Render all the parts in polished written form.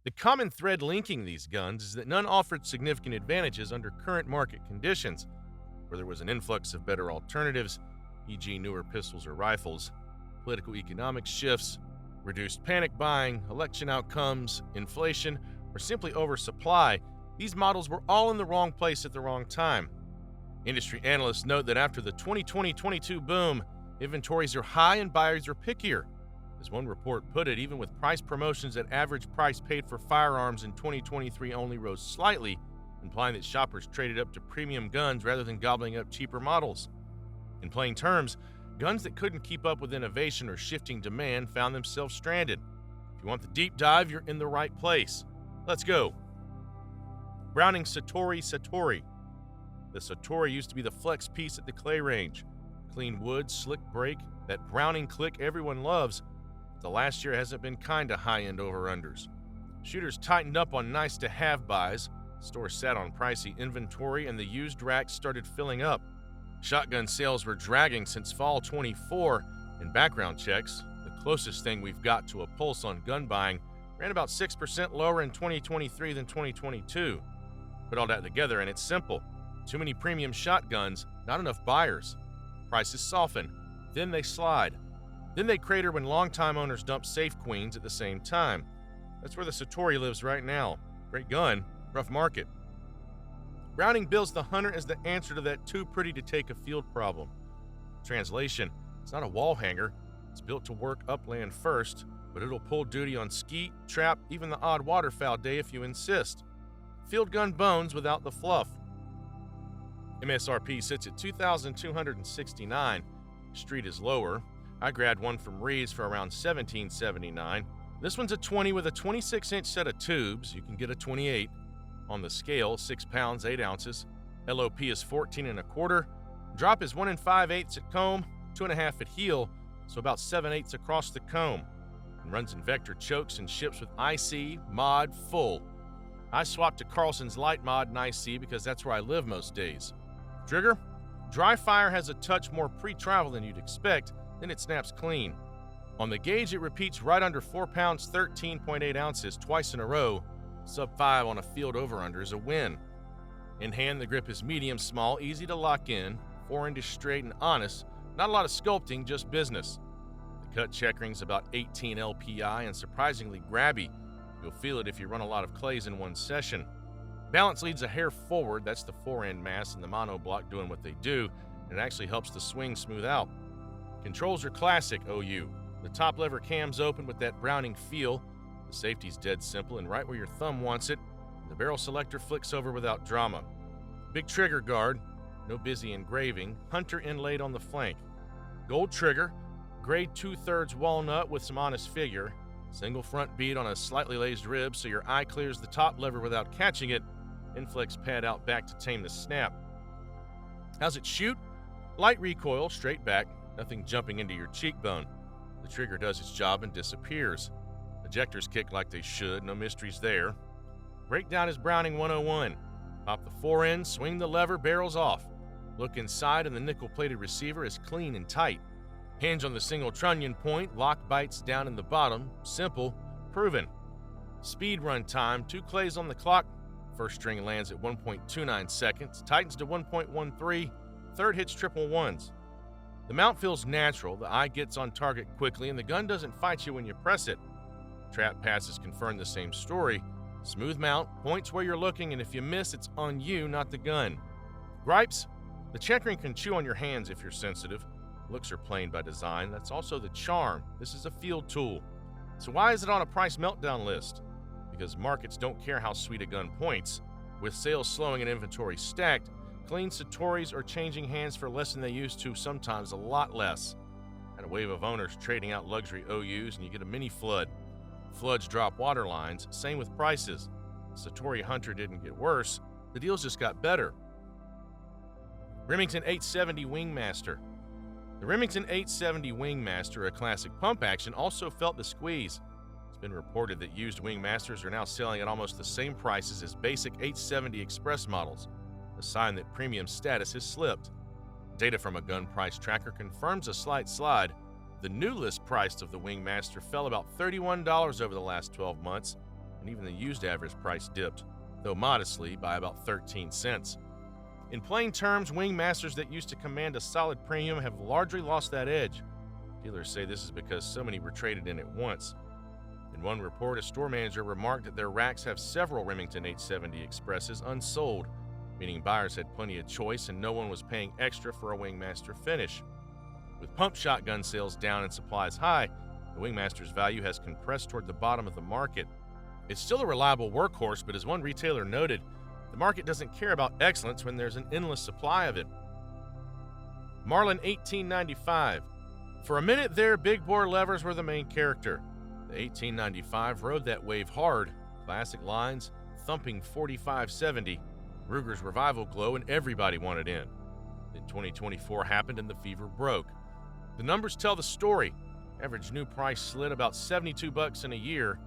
The common thread linking these guns is that none offered significant advantages under current market conditions, where there was an influx of better alternatives, e.g., newer pistols or rifles, political economic shifts, reduced panic buying, election outcomes, inflation, or simply oversupply. These models were all in the wrong place at the wrong time. Industry analysts note that after the 2020-22 boom, inventories are high and buyers are pickier. As one report put it, even with price promotions at average price paid for firearms in 2023 only rose slightly, implying that shoppers traded up to premium guns rather than gobbling up cheaper models. In plain terms, guns that couldn't keep up with innovation or shifting demand found themselves stranded. If you want the deep dive, you're in the right place. Let's go. Browning Citori Satori. The Satori used to be the flex piece at the clay range. Clean wood, slick break, that Browning click everyone loves. The last year hasn't been kinda high-end over-unders. Shooters tightened up on nice-to-have buys, stores sat on pricey inventory, and the used racks started filling up. Shotgun sales were dragging since fall 24, and background checks, the closest thing we've got to a pulse on gun buying, ran about 6% lower in 2023 than 2022. Put all that together and it's simple. Too many premium shotguns, not enough buyers. Prices soften, then they slide. Then they crater when longtime owners dump safe queens at the same time. That's where the Satori lives right now. Great gun, rough market. Browning bills the hunter as the answer to that too pretty to take a field problem. Translation, it's not a wall hanger. It's built to work upland first, but it'll pull duty on skeet, trap, even the odd waterfowl day if you insist. Field gun bones without the fluff. MSRP sits at $2,269. Street is lower. I grabbed one from Reed's for around $1,779. This one's a 20 with a 26-inch set of tubes. You can get a 28. On the scale, 6 pounds, 8 ounces. LOP is 14 and a quarter. Drop is 1 5/8 at comb, 2.5 at heel, so about 7/8 across the comb. And runs in vector chokes and ships with IC, mod, full. I swapped to Carlson's light mod and IC because that's where I live most days. Trigger? Dry fire has a touch more pre-travel than you'd expect, then it snaps clean. On the gauge, it repeats right under 4 pounds, 13.8 ounces twice in a row. Sub 5 on a field over-under is a win. In hand, the grip is medium-small, easy to lock in, 4-inch straight and honest, not a lot of sculpting, just business. The cut checkering's about 18 LPI and surprisingly grabby. You'll feel it if you run a lot of clays in one session. Balance leads a hair forward, that's the fore-end mass and the monoblock doing what they do, and it actually helps the swing smooth out. Controls are classic OU. The top lever cam's open with that Browning feel. The safety's dead simple and right where your thumb wants it. The barrel selector flicks over without drama. Big trigger guard, no busy engraving, hunter inlaid on the flank. Gold trigger, grade 2/3 walnut with some honest figure. Single front bead on a slightly lazed rib so your eye clears the top lever without catching it. Inflex pad out back to tame the snap. How's it shoot? Light recoil, straight back, nothing jumping into your cheekbone. The trigger does its job and disappears. Ejectors kick like they should, no mysteries there. Breakdown is Browning 101. Pop the fore end, swing the lever, barrels off. Look inside and the nickel-plated receiver is clean and tight. Hinge on the single trunnion point, lock bites down in the bottom, simple, proven. Speed run time, 2 clays on the clock. First string lands at 1.29 seconds, tightens to 1.13, third hits triple ones. The mount feels natural, the eye gets on target quickly, and the gun doesn't fight you when you press it. Trap passes confirm the same story. Smooth mount, points where you're looking, and if you miss, it's on you, not the gun. Gripes? The checkering can chew on your hands if you're sensitive. Looks are plain by design, that's also the charm. This is a field tool. So why is it on a price meltdown list? Because markets don't care how sweet a gun points. With sales slowing and inventory stacked, clean Satoris are changing hands for less than they used to, sometimes a lot less. And a wave of owners trading out luxury OUs and you get a mini flood. Floods drop water lines, same with prices. Satori Hunter didn't get worse, the deals just got better. Remington 870 Wingmaster. The Remington 870 Wingmaster, a classic pump action, also felt the squeeze. It's been reported that used Wingmasters are now selling at almost the same prices as basic 870 Express models, a sign that premium status has slipped. Data from a gun price tracker confirms a slight slide. The new list price of the Wingmaster fell about $31 over the last 12 months. and even the used average price dipped, though modestly, by about 13 cents. In plain terms, Wingmasters that used to command a solid premium have largely lost that edge. Dealers say this is because so many were traded in at once. In one report, a store manager remarked that their racks have several Remington 870 Expresses unsold, meaning buyers had plenty of choice and no one was paying extra for a Wingmaster finish. With pump shotgun sales down and supplies high, the Wingmaster's value has compressed toward the bottom of the market. It's still a reliable workhorse, but as one retailer noted, the market doesn't care about excellence when there's an endless supply of it. Marlin 1895. For a minute there, big bore levers were the main character. The 1895 rode that wave hard, classic lines, thumping 4570, Ruger's revival glow, and everybody wanted in. Then 2024 happened and the fever broke. The numbers tell the story. Average new price slid about $72 in a year.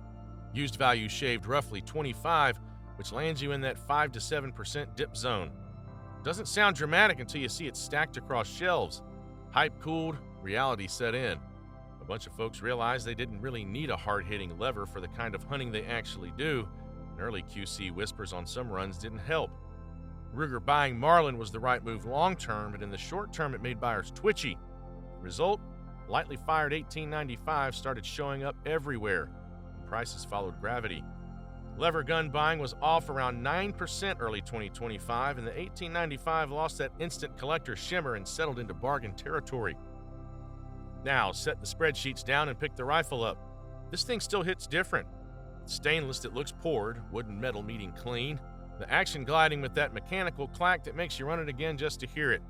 Used value shaved roughly $25, which lands you in that 5 to 7% dip zone. Doesn't sound dramatic until you see it stacked across shelves. Hype cooled, reality set in. A bunch of folks realized they didn't really need a hard-hitting lever for the kind of hunting they actually do, and early QC whispers on some runs didn't help. Ruger buying Marlin was the right move long-term, but in the short term it made buyers twitchy. Result? Lightly fired 1895 started showing up everywhere, and prices followed gravity. Lever gun buying was off around 9% early 2025, and the 1895 lost that instant collector shimmer and settled into bargain territory. Now, set the spreadsheets down and pick the rifle up. This thing still hits different. It's stainless, it looks poured, wood and metal meeting clean. The action gliding with that mechanical clack that makes you run it again just to hear it.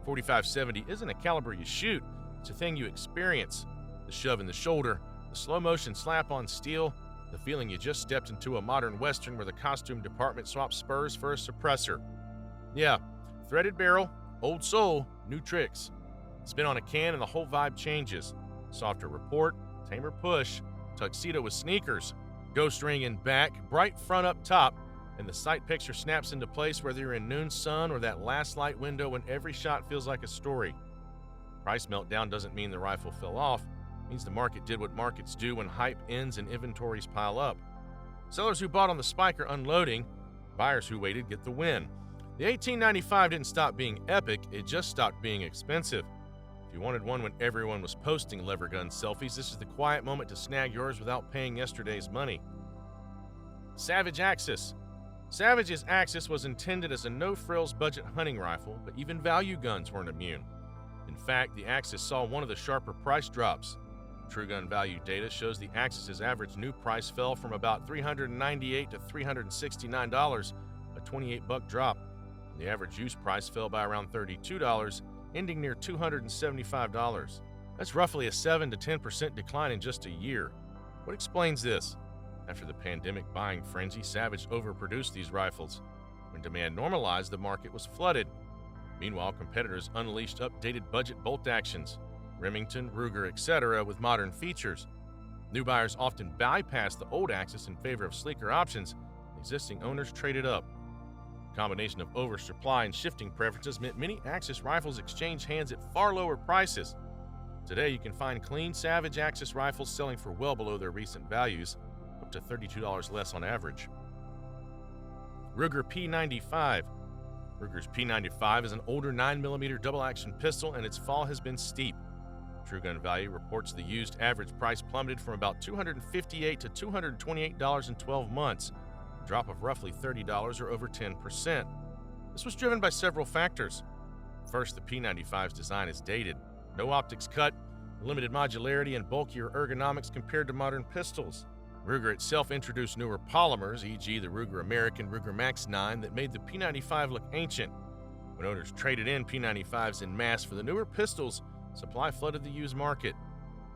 4570 isn't a caliber you shoot, it's a thing you experience. The shove in the shoulder, the slow motion slap on steel, the feeling you just stepped into a modern western where the costume department swaps spurs for a suppressor. Yeah, threaded barrel, old soul, new tricks. Spin on a can and the whole vibe changes. Softer report, tamer push, tuxedo with sneakers, ghost ring in back, bright front up top, and the sight picture snaps into place whether you're in noon sun or that last light window when every shot feels like a story. Price meltdown doesn't mean the rifle fell off. It means the market did what markets do when hype ends and inventories pile up. Sellers who bought on the spike are unloading. Buyers who waited get the win. The 1895 didn't stop being epic, it just stopped being expensive. If you wanted one when everyone was posting lever gun selfies, this is the quiet moment to snag yours without paying yesterday's money. Savage Axis. Savage's Axis was intended as a no-frills budget hunting rifle, but even value guns weren't immune. In fact, the Axis saw one of the sharper price drops. True Gun Value data shows the Axis's average new price fell from about $398 to $369, a $28 drop. The average used price fell by around $32, ending near $275. That's roughly a 7 to 10% decline in just a year. What explains this? After the pandemic buying frenzy, Savage overproduced these rifles. When demand normalized, the market was flooded. Meanwhile, competitors unleashed updated budget bolt actions, Remington, Ruger, etc., with modern features. New buyers often bypassed the old Axis in favor of sleeker options. Existing owners traded up. A combination of oversupply and shifting preferences meant many Axis rifles exchanged hands at far lower prices. Today, you can find clean Savage Axis rifles selling for well below their recent values, up to $32 less on average. Ruger P95. Ruger's P95 is an older 9mm double-action pistol, and its fall has been steep. True Gun Value reports the used average price plummeted from about $258 to $228 in 12 months, a drop of roughly $30 or over 10%. This was driven by several factors. First, the P95's design is dated. No optics cut, limited modularity, and bulkier ergonomics compared to modern pistols. Ruger itself introduced newer polymers, e.g. the Ruger American Ruger Max 9, that made the P95 look ancient. When owners traded in P95s en masse for the newer pistols, supply flooded the used market.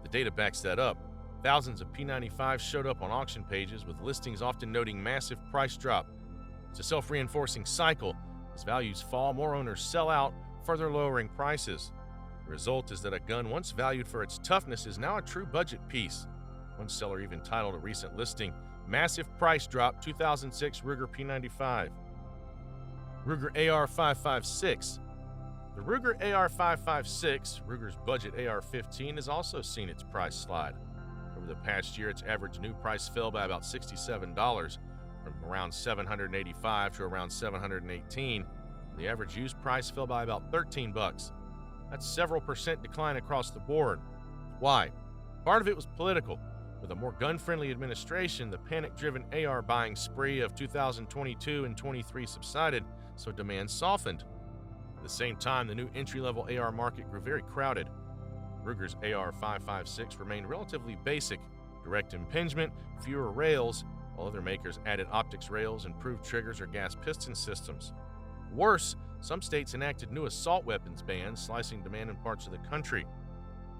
The data backs that up. Thousands of P95s showed up on auction pages, with listings often noting massive price drop. It's a self-reinforcing cycle. As values fall, more owners sell out, further lowering prices. The result is that a gun once valued for its toughness is now a true budget piece. One seller even titled a recent listing, "Massive Price Drop 2006 Ruger P95." Ruger AR-556. The Ruger AR-556, Ruger's budget AR-15, has also seen its price slide. Over Over the past year, its average new price fell by about $67, from around $785 to around $718. The average used price fell by about $13. That's several percent decline across the board. Why? Part of it was political. With a more gun-friendly administration, the panic-driven AR buying spree of 2022 and 23 subsided, so demand softened. At the same time, the new entry-level AR market grew very crowded. Ruger's AR-556 remained relatively basic, direct impingement, fewer rails, while other makers added optics rails, improved triggers, or gas piston systems. Worse, some states enacted new assault weapons bans, slicing demand in parts of the country.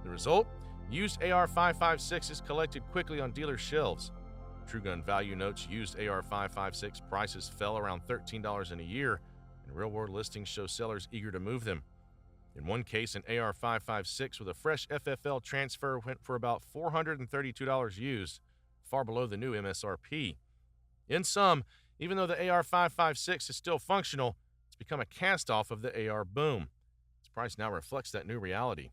The result? Used AR-556s collected quickly on dealer shelves. True Gun Value notes used AR-556 prices fell around $13 in a year, and real-world listings show sellers eager to move them. In one case, an AR-556 with a fresh FFL transfer went for about $432 used, far below the new MSRP. In sum, even though the AR-556 is still functional, it's become a cast-off of the AR boom. Its price now reflects that new reality.